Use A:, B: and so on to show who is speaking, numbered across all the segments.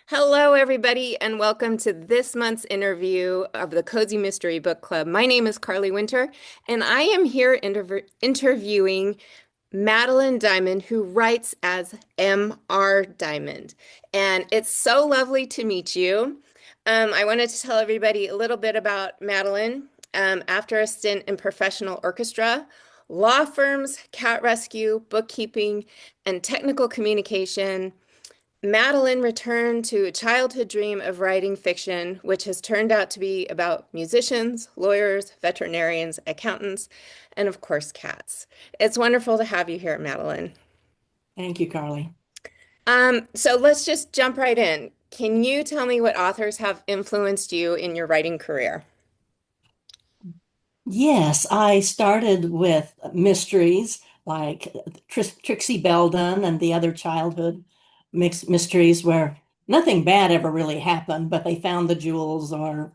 A: Hello, everybody, and welcome to this month's interview of the Cozy Mystery Book Club. My name is Carly Winter, and I am here interviewing Madeline Dimond, who writes as M.R. Dimond. And it's so lovely to meet you. I wanted to tell everybody a little bit about Madeline. After a stint in professional orchestra, law firms, cat rescue, bookkeeping, and technical communication, Madeline returned to a childhood dream of writing fiction, which has turned out to be about musicians, lawyers, veterinarians, accountants, and of course, cats. It's wonderful to have you here, Madeline.
B: Thank you, Carly.
A: So let's just jump right in. Can you tell me what authors have influenced you in your writing career?
B: Yes, I started with mysteries like Trixie Belden and the other childhood mixed mysteries where nothing bad ever really happened, but they found the jewels or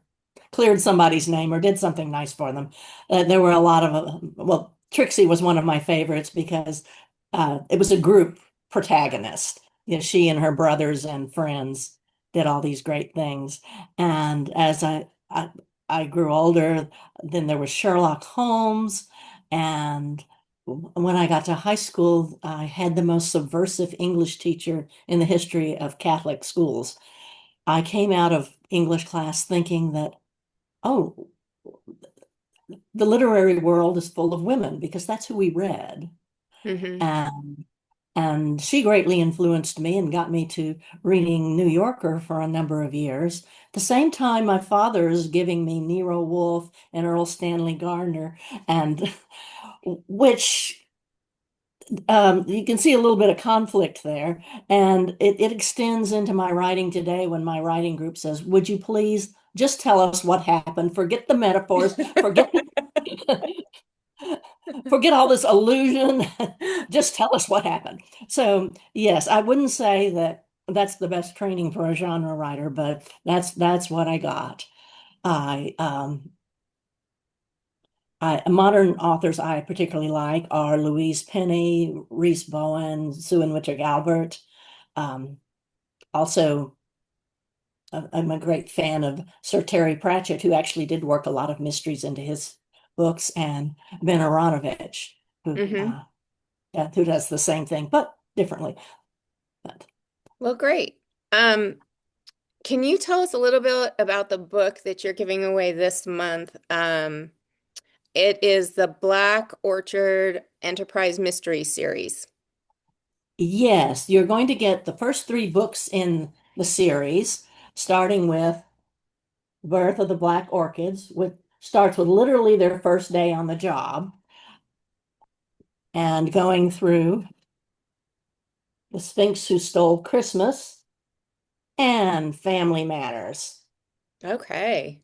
B: cleared somebody's name or did something nice for them. There were a lot of, well, Trixie was one of my favorites because it was a group protagonist. You know, she and her brothers and friends did all these great things. And I grew older, then there was Sherlock Holmes. And when I got to high school, I had the most subversive English teacher in the history of Catholic schools. I came out of English class thinking that, oh, the literary world is full of women because that's who we read.
A: Hmm.
B: And and she greatly influenced me and got me to reading New Yorker for a number of years. At the same time, my father is giving me Nero Wolfe and Earl Stanley Gardner, and which you can see a little bit of conflict there. And it extends into my writing today when my writing group says, would you please just tell us what happened? Forget the metaphors, forget all this illusion. Just tell us what happened. So, yes, I wouldn't say that that's the best training for a genre writer, but that's what I got. I modern authors I particularly like are Louise Penny, Rhys Bowen, Sue and Richard Albert. Um, also, I'm a great fan of Sir Terry Pratchett, who actually did work a lot of mysteries into his books, and Ben Aronovich, who
A: Hmm.
B: who does the same thing but differently. But
A: Well, great. Um, can you tell us a little bit about the book that you're giving away this month? It is the Black Orchard Enterprise Mystery Series.
B: yes, you're going to get the first three books in the series, starting with Birth of the Black Orchids, which starts with literally their first day on the job, and going through The Sphinx Who Stole Christmas and Family Matters.
A: Okay.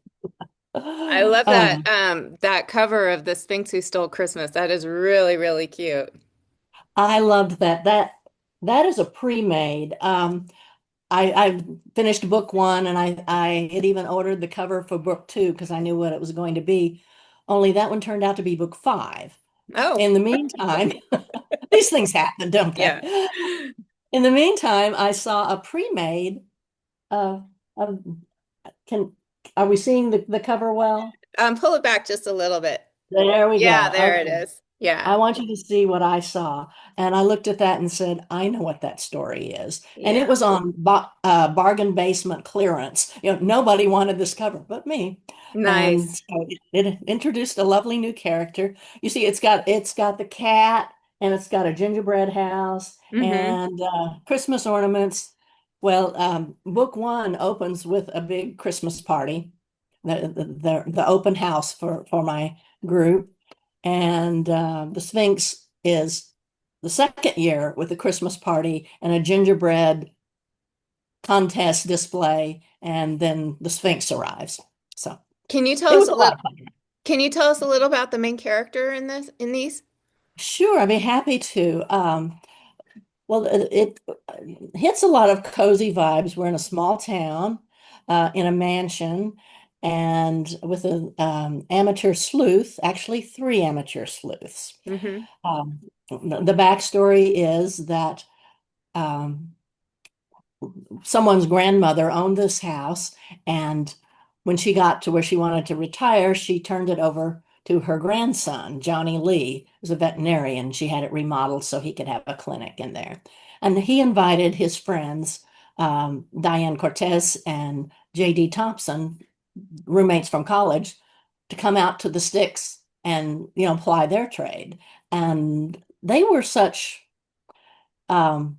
A: I love that
B: Um,
A: that cover of the Sphinx Who Stole Christmas. That is really, really cute.
B: I loved that. That is a pre-made. I finished book one and I had even ordered the cover for book two because I knew what it was going to be. Only that one turned out to be book five.
A: Oh,
B: In the meantime, these things happen, don't
A: yeah.
B: they? In the meantime, I saw a pre-made uh, of can are we seeing the cover well?
A: Pull it back just a little bit.
B: There we
A: Yeah,
B: go.
A: there it
B: Okay.
A: is. Yeah.
B: I want you to see what I saw. And I looked at that and said, I know what that story is. And it
A: Yeah.
B: was on bargain basement clearance. You know, nobody wanted this cover but me. And
A: Nice.
B: so it introduced a lovely new character. You see, it's got the cat and it's got a gingerbread house
A: Hmm.
B: and Christmas ornaments. Well, book one opens with a big Christmas party, the open house for my group. And the Sphinx is the second year with a Christmas party and a gingerbread contest display, and then the Sphinx arrives. So
A: Can you tell
B: it
A: us
B: was
A: a
B: a lot
A: little
B: of fun.
A: can you tell us a little about the main character in this in these?
B: Sure, I'd be happy to. Well, it hits a lot of cozy vibes. We're in a small town, in a mansion, and with an amateur sleuth, actually three amateur sleuths.
A: Hmm.
B: The backstory is that um, someone's grandmother owned this house, and when she got to where she wanted to retire, she turned it over to her grandson, Johnny Lee, who's a veterinarian. She had it remodeled so he could have a clinic in there. And he invited his friends, Diane Cortez and J.D. Thompson, roommates from college, to come out to the sticks and, ply their trade. And they were such um,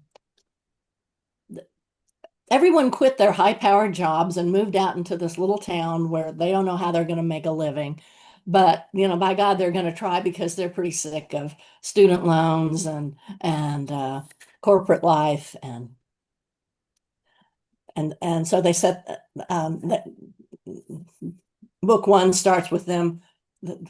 B: everyone quit their high-powered jobs and moved out into this little town where they don't know how they're going to make a living. But, by God, they're going to try because they're pretty sick of student loans and corporate life and so they said that book one starts with them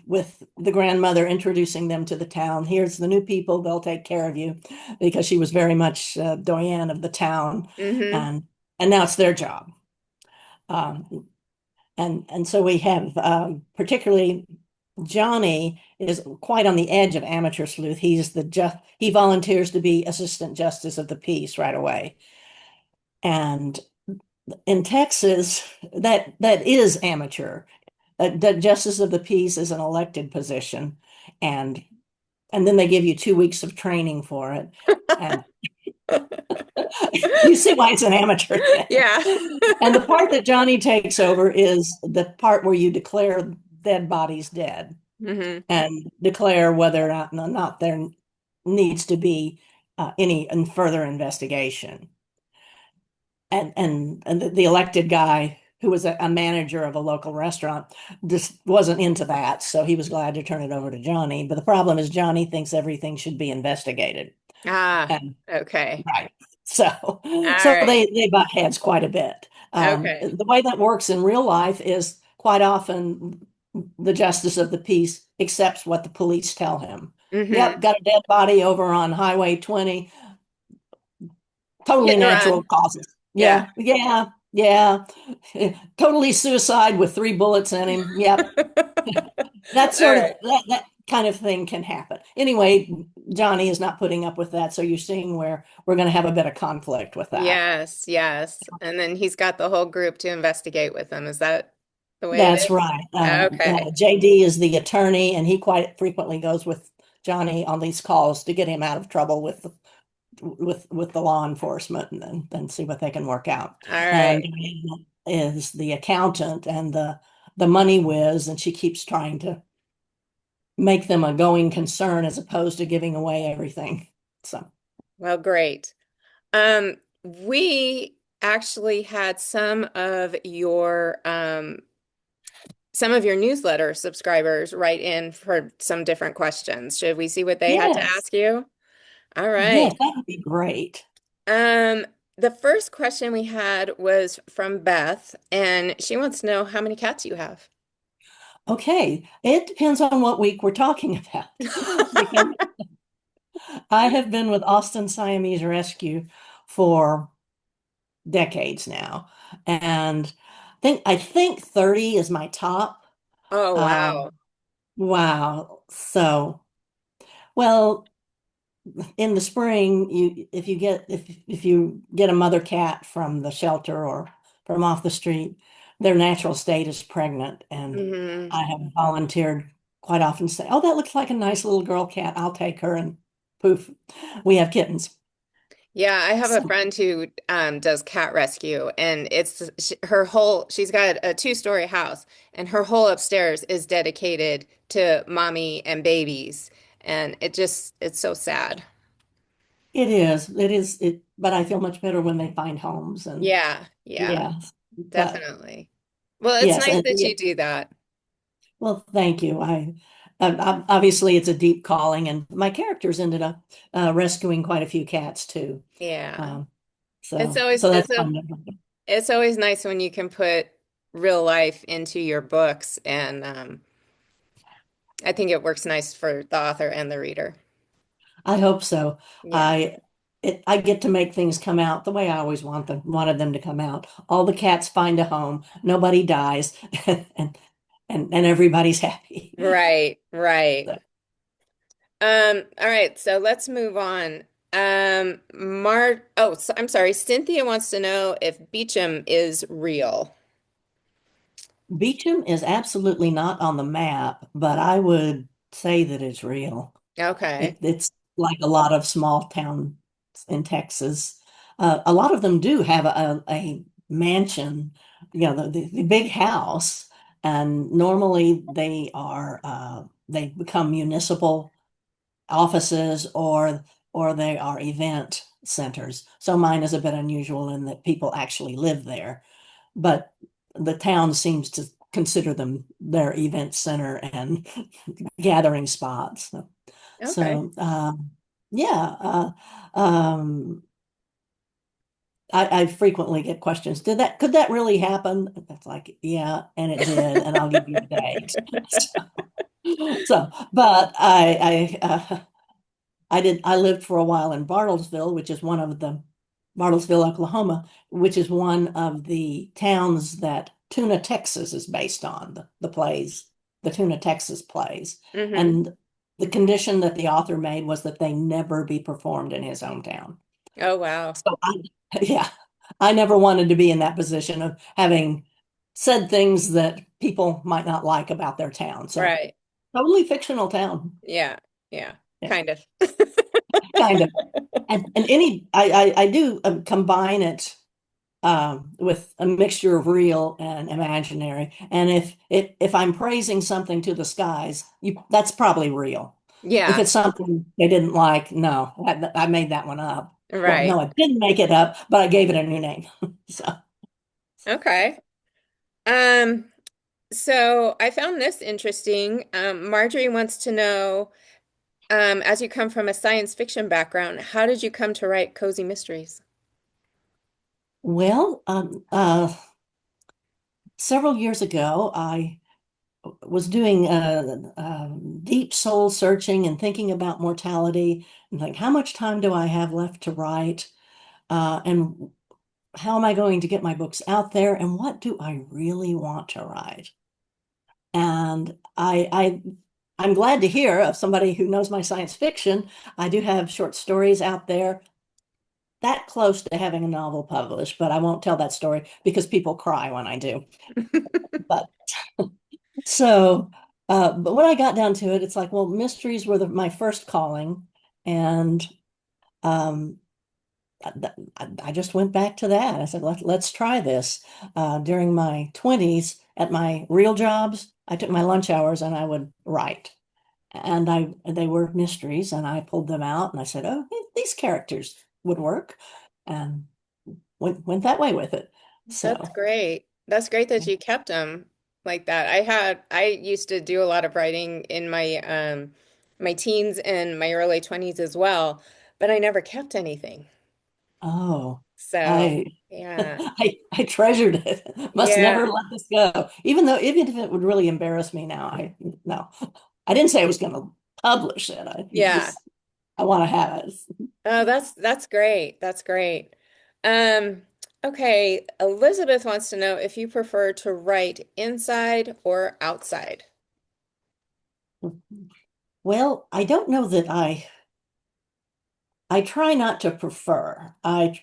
B: with the grandmother introducing them to the town. Here's the new people, they'll take care of you, because she was very much doyenne of the town,
A: Hmm.
B: and now it's their job. Um, and so we have, particularly Johnny is quite on the edge of amateur sleuth. He volunteers to be assistant justice of the peace right away. And in Texas, that is amateur. The justice of the peace is an elected position, and then they give you 2 weeks of training for it. And you see why it's an amateur thing.
A: Yeah.
B: And the part that Johnny takes over is the part where you declare dead bodies dead
A: Hmm.
B: and declare whether or not there needs to be any further investigation. And the elected guy who was a manager of a local restaurant just wasn't into that, so he was glad to turn it over to Johnny. But the problem is Johnny thinks everything should be investigated.
A: Ah,
B: And
A: okay.
B: right. So,
A: All
B: so
A: right.
B: they butt heads quite a bit.
A: Okay.
B: The way that works in real life is quite often the justice of the peace accepts what the police tell him.
A: Hmm.
B: Yep, got a dead body over on Highway 20,
A: Hit
B: totally
A: and
B: natural
A: run.
B: causes.
A: Yeah.
B: Yeah, yeah, yeah. Totally suicide with 3 bullets in him. Yep. That
A: All
B: sort of
A: right.
B: that kind of thing can happen. Anyway, Johnny is not putting up with that, so you're seeing where we're going to have a bit of conflict with that.
A: Yes, yes. And then he's got the whole group to investigate with him. Is that the way it
B: That's
A: is?
B: right.
A: Okay.
B: JD is the attorney, and he quite frequently goes with Johnny on these calls to get him out of trouble with the law enforcement, and then see what they can work out.
A: All
B: And
A: right.
B: Diana is the accountant and the money whiz, and she keeps trying to make them a going concern as opposed to giving away everything. So,
A: Well, great. We actually had some of your newsletter subscribers write in for some different questions. Should we see what they had to
B: yes,
A: ask you? All
B: yes,
A: right.
B: that would be great.
A: Um, the first question we had was from Beth, and she wants to know how many cats you have.
B: Okay, it depends on what week we're talking about because I have been with Austin Siamese Rescue for decades now, and I think 30 is my top.
A: Oh, wow.
B: Um, wow. So, well, in the spring, if you get a mother cat from the shelter or from off the street, their natural state is pregnant, and
A: Hmm.
B: I have volunteered quite often to say, "Oh, that looks like a nice little girl cat. I'll take her," and poof, we have kittens.
A: Yeah, I have a
B: So
A: friend who does cat rescue, and she's got a two-story house, and her whole upstairs is dedicated to mommy and babies, and it's so sad.
B: but I feel much better when they find homes, and
A: Yeah, yeah,
B: yeah, but
A: definitely. Well, it's
B: yes,
A: nice
B: and
A: that
B: yeah,
A: you do that.
B: well, thank you. Obviously it's a deep calling, and my characters ended up rescuing quite a few cats too.
A: Yeah.
B: Um,
A: It's
B: so
A: always
B: so that's
A: it's a
B: fun.
A: it's always nice when you can put real life into your books, and I think it works nice for the author and the reader.
B: I hope so.
A: Yeah.
B: I get to make things come out the way I always wanted them to come out. All the cats find a home, nobody dies, and and everybody's happy.
A: Right, right.
B: So,
A: All right, so let's move on. I'm sorry. Cynthia wants to know if Beecham is real.
B: Beecham is absolutely not on the map, but I would say that it's real.
A: Okay.
B: It's like a lot of small towns in Texas. A lot of them do have a mansion, the big house, and normally they become municipal offices or they are event centers. So mine is a bit unusual in that people actually live there, but the town seems to consider them their event center and gathering spots.
A: Okay.
B: So, yeah, I frequently get questions. Could that really happen? It's like, yeah, and it did, and I'll give you a date. But I lived for a while in Bartlesville, Oklahoma, which is one of the towns that Tuna, Texas is based on, the Tuna, Texas plays.
A: Mm-hmm.
B: And the condition that the author made was that they never be performed in his hometown.
A: Oh, wow.
B: So yeah, I never wanted to be in that position of having said things that people might not like about their town. So
A: Right.
B: totally fictional town.
A: Yeah. Yeah.
B: Yeah,
A: Kind of.
B: kind of. I do combine it with a mixture of real and imaginary. And if I'm praising something to the skies, that's probably real. If
A: Yeah.
B: it's something they didn't like, no, I made that one up. Well,
A: Right.
B: no, I didn't make it up, but I gave it a new name. So,
A: Okay. Um, so I found this interesting. Marjorie wants to know, as you come from a science fiction background, how did you come to write cozy mysteries?
B: well, several years ago, I was doing deep soul searching and thinking about mortality and like, how much time do I have left to write? And how am I going to get my books out there? And what do I really want to write? And I'm glad to hear of somebody who knows my science fiction. I do have short stories out there that close to having a novel published, but I won't tell that story because people cry when I do. But so, but when I got down to it, it's like, well, mysteries were my first calling, and um, I just went back to that. I said, let's try this. During my 20s, at my real jobs, I took my lunch hours and I would write. And they were mysteries, and I pulled them out and I said, oh, these characters would work, and went that way with it.
A: That's
B: So,
A: great. That's great that you kept them like that. I used to do a lot of writing in my teens and my early 20s as well, but I never kept anything.
B: oh,
A: So,
B: I
A: yeah.
B: I treasured it. Must never
A: Yeah.
B: let this go. Even if it would really embarrass me now, I no. I didn't say I was going to publish it.
A: Yeah.
B: I want to have it.
A: Oh, that's great. That's great. Um, okay, Elizabeth wants to know if you prefer to write inside or outside.
B: Well, I don't know that I try not to prefer. I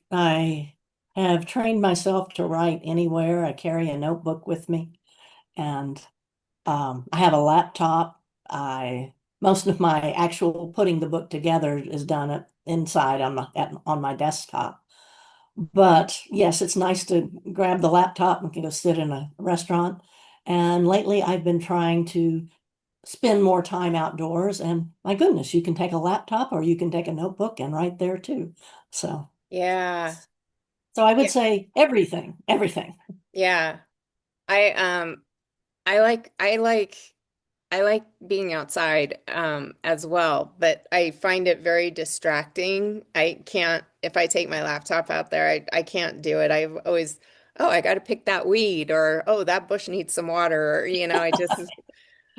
B: have trained myself to write anywhere. I carry a notebook with me, and I have a laptop. I Most of my actual putting the book together is done inside on my desktop. But yes, it's nice to grab the laptop and go sit in a restaurant. And lately, I've been trying to spend more time outdoors. And my goodness, you can take a laptop or you can take a notebook and write there too. So,
A: Yeah.
B: so I would
A: Yeah.
B: say everything, everything.
A: Yeah. I I like being outside as well, but I find it very distracting. I can't if I take my laptop out there, I can't do it. I've always, oh, I got to pick that weed or oh, that bush needs some water or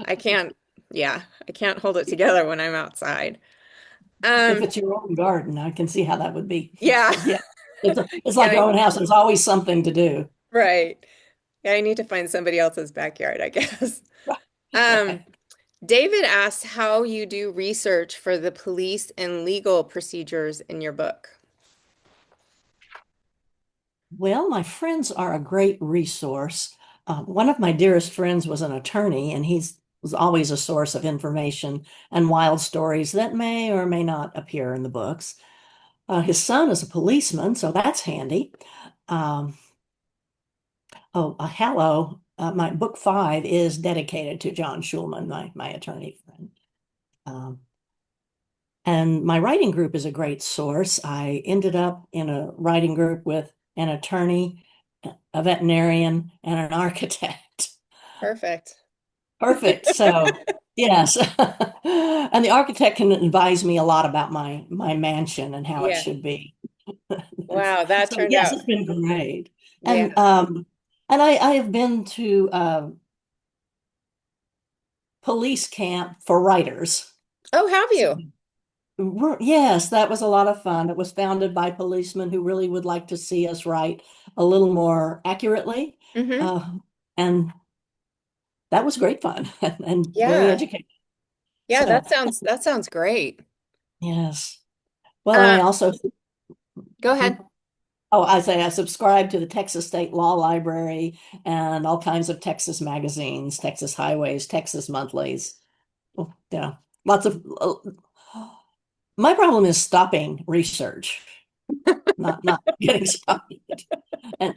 A: I can't yeah, I can't hold it together when I'm outside.
B: If
A: Um
B: it's your own garden, I can see how that would be.
A: yeah.
B: Yeah, it's
A: Yeah,
B: like your own house. There's always something to do.
A: right. Yeah, I need to find somebody else's backyard, I guess. Um
B: Right.
A: David asks how you do research for the police and legal procedures in your book.
B: Well, my friends are a great resource. One of my dearest friends was an attorney, and he's was always a source of information and wild stories that may or may not appear in the books. His son is a policeman, so that's handy. Um, hello. My book five is dedicated to John Schulman, my attorney friend. Um, and my writing group is a great source. I ended up in a writing group with an attorney, a veterinarian, and an architect.
A: Perfect.
B: Perfect. So, yes. And the architect can advise me a lot about my mansion and how it
A: Yeah.
B: should be.
A: Wow, that
B: So,
A: turned
B: yes,
A: out.
B: it's been great.
A: Yeah.
B: And I have been to police camp for writers.
A: Oh, have
B: So,
A: you?
B: yes, that was a lot of fun. It was founded by policemen who really would like to see us write a little more accurately.
A: Hmm.
B: Uh, and that was great fun and very
A: Yeah.
B: educational.
A: Yeah,
B: So,
A: that sounds great.
B: yes. Well, and
A: Uh,
B: I also,
A: Go ahead.
B: oh, I say I subscribe to the Texas State Law Library and all kinds of Texas magazines, Texas Highways, Texas Monthlies. Oh, yeah, lots of. My problem is stopping research, not getting started. And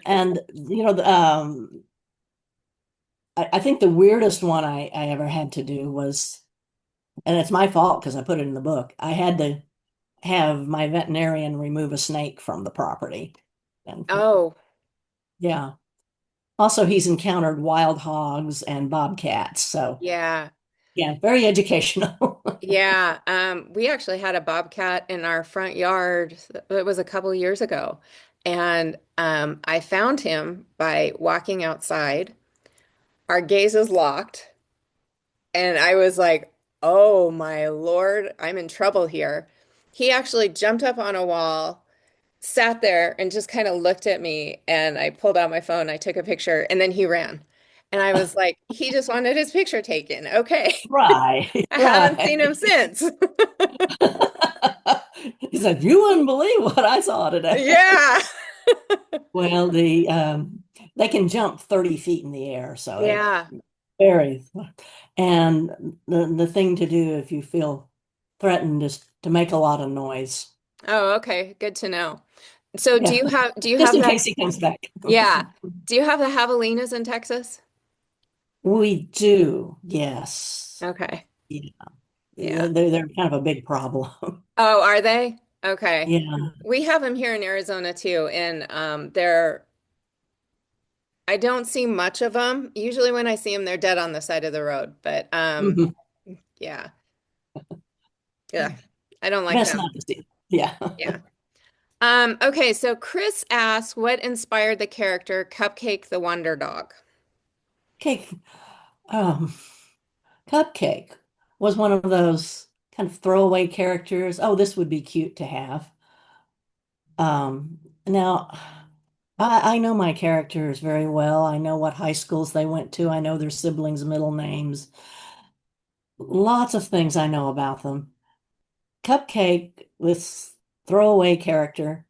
B: I think the weirdest one I ever had to do was, and it's my fault because I put it in the book. I had to have my veterinarian remove a snake from the property, and
A: Oh,
B: yeah. Also, he's encountered wild hogs and bobcats. So,
A: yeah.
B: yeah, very educational.
A: Yeah. We actually had a bobcat in our front yard. It was a couple years ago. And I found him by walking outside. Our gazes locked. And I was like, oh my Lord, I'm in trouble here. He actually jumped up on a wall, sat there, and just kind of looked at me. And I pulled out my phone, I took a picture, and then he ran. And I was like, he just wanted his picture taken. Okay.
B: Right,
A: I haven't seen
B: right.
A: him since.
B: He said, "You wouldn't believe what I saw today."
A: Yeah.
B: Well, they can jump 30 feet in the air, so it
A: Yeah.
B: very. And the thing to do if you feel threatened is to make a lot of noise.
A: Oh, okay. Good to know. So
B: Yeah,
A: do you
B: just
A: have
B: in
A: the
B: case he comes back.
A: yeah. Do you have the javelinas in Texas?
B: We do, yes.
A: Okay.
B: Yeah.
A: Yeah.
B: They're kind of a big problem.
A: Oh, are they? Okay.
B: Yeah.
A: We have them here in Arizona too, and they're I don't see much of them. Usually when I see them, they're dead on the side of the road. But
B: Mhm.
A: yeah, yeah, I don't like
B: Best
A: them.
B: not to see. Yeah.
A: Yeah. Okay, so Chris asks, what inspired the character Cupcake the Wonder Dog?
B: Cake. Um, Cupcake was one of those kind of throwaway characters. Oh, this would be cute to have. Now, I know my characters very well. I know what high schools they went to. I know their siblings' middle names. Lots of things I know about them. Cupcake, this throwaway character,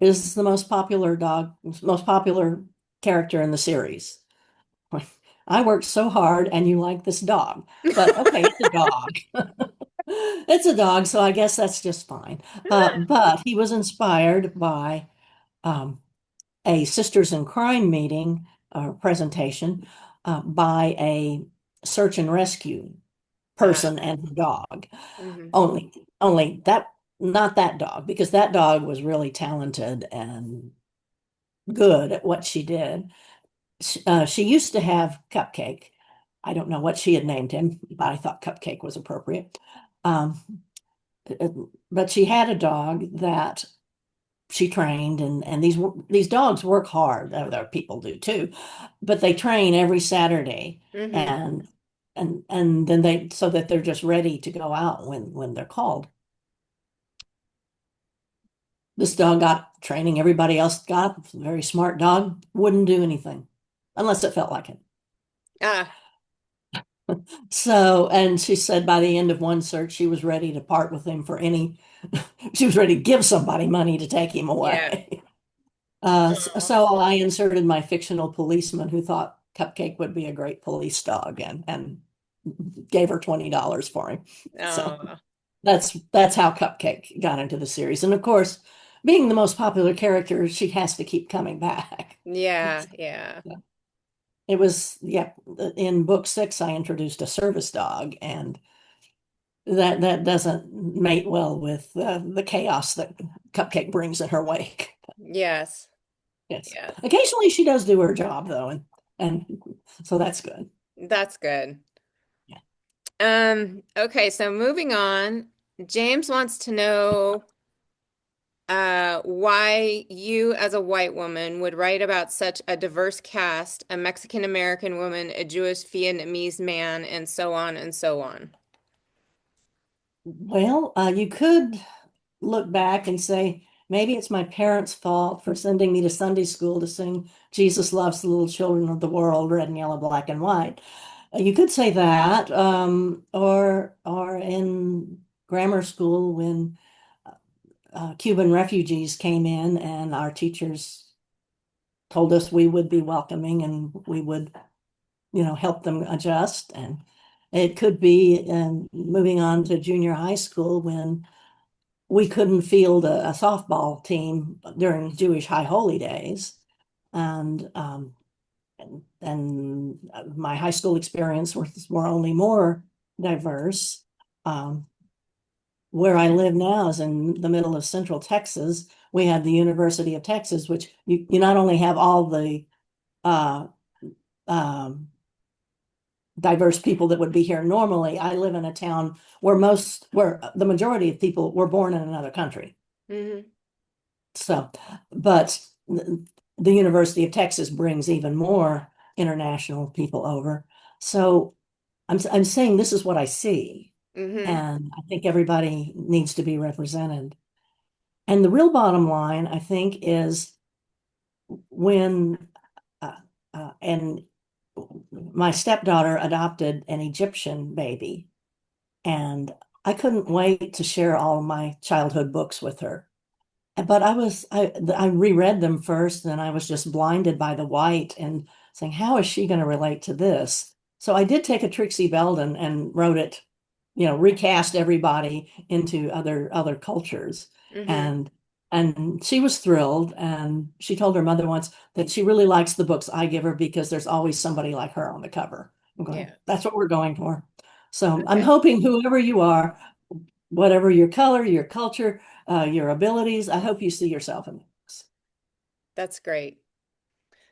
B: is the most popular character in the series. I worked so hard and you like this dog. But okay, it's a dog. It's a dog, so I guess that's just fine. But he was inspired by um, a Sisters in Crime meeting presentation by a search and rescue
A: Uh,
B: person and the dog.
A: mhm.
B: Only that, not that dog, because that dog was really talented and good at what she did. She used to have Cupcake. I don't know what she had named him, but I thought Cupcake was appropriate. Um, uh, but she had a dog that she trained, and these dogs work hard. Other people do too, but they train every Saturday,
A: Hmm.
B: and then they so that they're just ready to go out when they're called. This dog got training everybody else got. Very smart dog, wouldn't do anything unless it felt like it.
A: Ah,
B: So, and she said by the end of one search, she was ready to part with him for any, she was ready to give somebody money to take him
A: Yeah.
B: away.
A: Oh,
B: So I inserted my fictional policeman who thought Cupcake would be a great police dog and gave her $20 for him. So
A: oh,
B: that's how Cupcake got into the series. And of course, being the most popular character, she has to keep coming back.
A: yeah, yeah,
B: It was, yeah, in book 6, I introduced a service dog, and that doesn't mate well with the chaos that Cupcake brings in her wake.
A: yes,
B: Yes.
A: yes.
B: Occasionally she does do her job though, and so that's good.
A: That's good.
B: Yeah.
A: Okay, so moving on, James wants to know why you as a white woman would write about such a diverse cast, a Mexican American woman, a Jewish Vietnamese man, and so on and so on.
B: Well, you could look back and say maybe it's my parents' fault for sending me to Sunday school to sing Jesus loves the little children of the world, red and yellow, black and white. You could say that, or in grammar school when Cuban refugees came in and our teachers told us we would be welcoming and we would, help them adjust. And it could be moving on to junior high school when we couldn't field a softball team during Jewish high holy days. And my high school experience were only more diverse. Um, where I live now is in the middle of Central Texas. We have the University of Texas, which you not only have all the uh, um, diverse people that would be here normally. I live in a town where the majority of people were born in another country.
A: Hmm.
B: So, but the University of Texas brings even more international people over. So I'm saying this is what I see,
A: Hmm.
B: and I think everybody needs to be represented. And the real bottom line, I think, is when uh, and my stepdaughter adopted an Egyptian baby, and I couldn't wait to share all my childhood books with her. But I reread them first, and I was just blinded by the white and saying, how is she going to relate to this? So I did take a Trixie Belden and wrote it, recast everybody into other cultures.
A: Hmm.
B: And and she was thrilled, and she told her mother once that she really likes the books I give her because there's always somebody like her on the cover. I'm going,
A: Yeah.
B: that's what we're going for. So I'm
A: Okay.
B: hoping whoever you are, whatever your color, your culture, your abilities. I hope you see yourself in this.
A: That's great.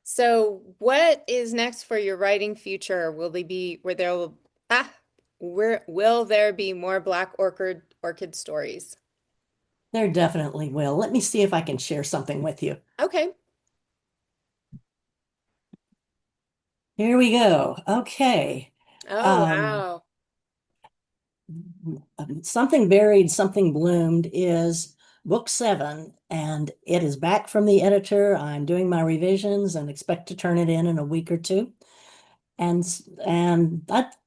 A: So, what is next for your writing future? Will they be where there will ah where will there be more Black Orchid stories?
B: There definitely will. Let me see if I can share something with you.
A: Okay.
B: Here we go. Okay.
A: Oh,
B: Um,
A: wow.
B: Something Buried, Something Bloomed is book 7, and it is back from the editor. I'm doing my revisions and expect to turn it in a week or two. And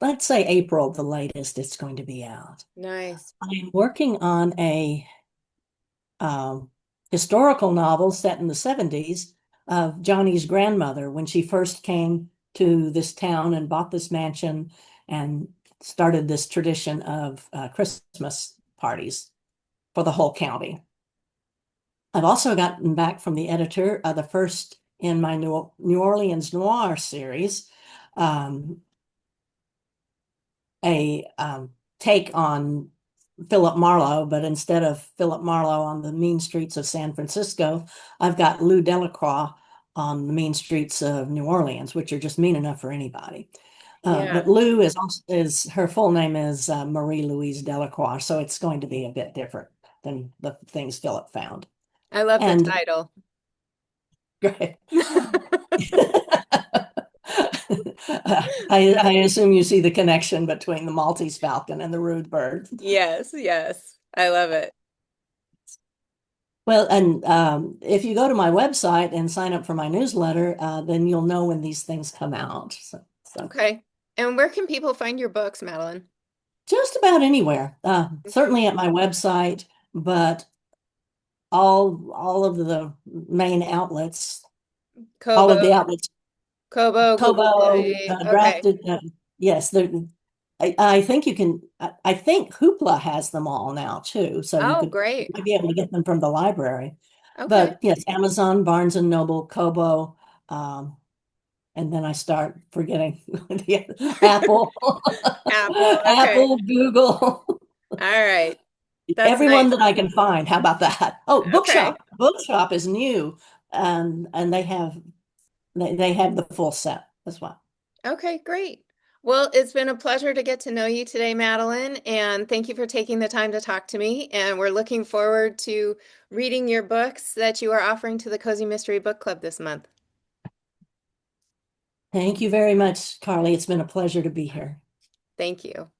B: let's say April, the latest, it's going to be out.
A: Nice.
B: I'm working on a um, historical novel set in the 70s of Johnny's grandmother when she first came to this town and bought this mansion and started this tradition of Christmas parties for the whole county. I've also gotten back from the editor the first in my New Orleans Noir series, um, a take on Philip Marlowe, but instead of Philip Marlowe on the mean streets of San Francisco, I've got Lou Delacroix on the mean streets of New Orleans, which are just mean enough for anybody. But
A: Yeah.
B: Lou is her full name is Marie Louise Delacroix, so it's going to be a bit different than the things Philip found.
A: I love the
B: And
A: title.
B: great. I assume you see the connection between the Maltese falcon and the rude bird.
A: Yes, yes. I love it.
B: Well, and if you go to my website and sign up for my newsletter, then you'll know when these things come out. So
A: Okay. And where can people find your books, Madeline?
B: Just about anywhere.
A: Okay.
B: Certainly at my website, but all of the main outlets, all
A: Kobo,
B: of the outlets,
A: Kobo, Google
B: Kobo,
A: Play. Okay.
B: drafted. Yes, I think you can. I think Hoopla has them all now too, so
A: Oh,
B: you
A: great.
B: might be able to get them from the library.
A: Okay.
B: But yes, Amazon, Barnes and Noble, Kobo, um, and then I start forgetting the Apple,
A: Apple. Okay.
B: Apple, Google.
A: All right. That's
B: Everyone
A: nice.
B: that I can find. How about that? Oh,
A: Okay.
B: Bookshop. Bookshop is new, and they have the full set as well.
A: Okay, great. Well, it's been a pleasure to get to know you today, Madeline, and thank you for taking the time to talk to me. And we're looking forward to reading your books that you are offering to the Cozy Mystery Book Club this month.
B: Thank you very much, Carly. It's been a pleasure to be here.
A: Thank you.